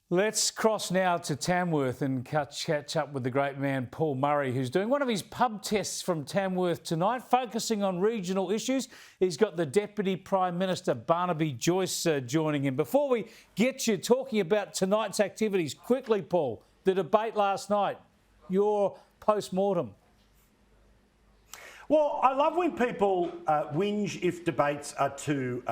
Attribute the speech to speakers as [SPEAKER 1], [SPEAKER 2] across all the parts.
[SPEAKER 1] Let's cross now to Tamworth and catch up with the great man Paul Murray, who's doing one of his pub tests from Tamworth tonight, focusing on regional issues. He's got the Deputy Prime Minister, Barnaby Joyce, joining him. Before we get you talking about tonight's activities, quickly, Paul, the debate last night, your post-mortem.
[SPEAKER 2] Well, I love when people whinge if debates are too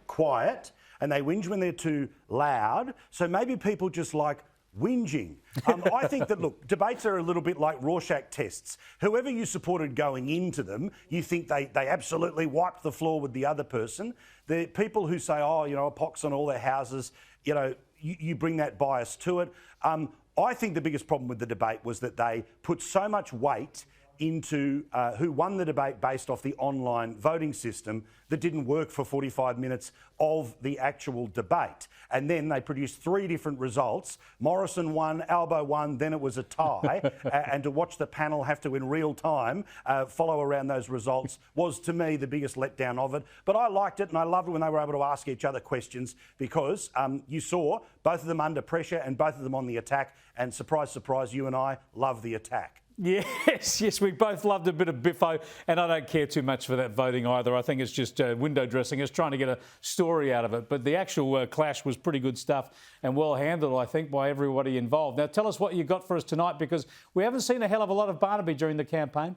[SPEAKER 2] quiet, and they whinge when they're too loud. So maybe people just like whinging. I think that, look, debates are a little bit like Rorschach tests. Whoever you supported going into them, you think they absolutely wiped the floor with the other person. The people who say, oh, you know, a pox on all their houses, you know, you bring that bias to it. I think the biggest problem with the debate was that they put so much weight into who won the debate based off the online voting system that didn't work for 45 minutes of the actual debate. And then they produced three different results. Morrison won, Albo won, then it was a tie. And to watch the panel have to, in real time, follow around those results was, to me, the biggest letdown of it. But I liked it, and I loved it when they were able to ask each other questions, because you saw both of them under pressure and both of them on the attack. And surprise, surprise, you and I love the attack.
[SPEAKER 1] Yes, we both loved a bit of biffo, and I don't care too much for that voting either. I think it's just window dressing. It's trying to get a story out of it. But the actual clash was pretty good stuff and well handled, I think, by everybody involved. Now, tell us what you got for us tonight, because we haven't seen a hell of a lot of Barnaby during the campaign.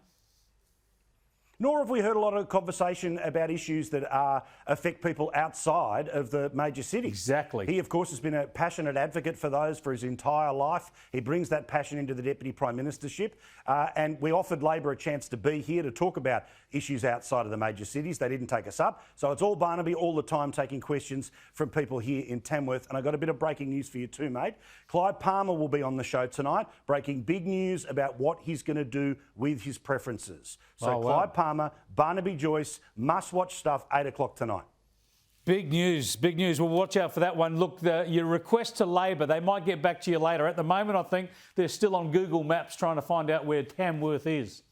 [SPEAKER 2] Nor have we heard a lot of conversation about issues that affect people outside of the major cities.
[SPEAKER 1] Exactly.
[SPEAKER 2] He, of course, has been a passionate advocate for those for his entire life. He brings that passion into the Deputy Prime Ministership. And we offered Labor a chance to be here to talk about issues outside of the major cities. They didn't take us up. So it's all Barnaby all the time, taking questions from people here in Tamworth. And I've got a bit of breaking news for you too, mate. Clive Palmer will be on the show tonight, breaking big news about what he's going to do with his preferences. So Clive Palmer, Barnaby Joyce, must-watch stuff, 8 o'clock tonight.
[SPEAKER 1] Big news, big news. We'll watch out for that one. Look, your request to Labor, they might get back to you later. At the moment, I think they're still on Google Maps trying to find out where Tamworth is.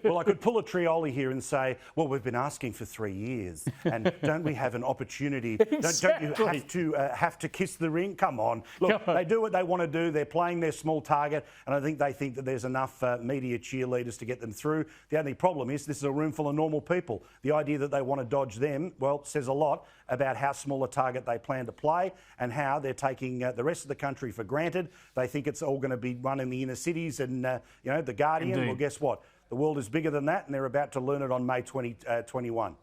[SPEAKER 2] Well, I could pull a TRIOLI here and say, well, we've been asking for 3 years, and don't we have an opportunity?
[SPEAKER 1] Exactly.
[SPEAKER 2] Don't you have to kiss the ring? Come on. Look, they do what they want to do. They're playing their small target, and I think they think that there's enough media cheerleaders to get them through. The only problem is this is a room full of normal people. The idea that they want to dodge them, well, says a lot about how small a target they plan to play and how they're taking the rest of the country for granted. They think it's all going to be run in the inner cities and, you know, the Guardian.
[SPEAKER 1] Indeed.
[SPEAKER 2] Well, guess what? The world is bigger than that, and they're about to learn it on May 2021.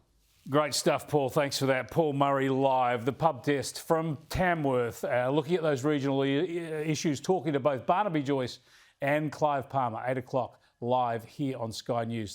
[SPEAKER 1] Great stuff, Paul. Thanks for that. Paul Murray live, the pub test from Tamworth, looking at those regional issues, talking to both Barnaby Joyce and Clive Palmer, 8 o'clock live here on Sky News.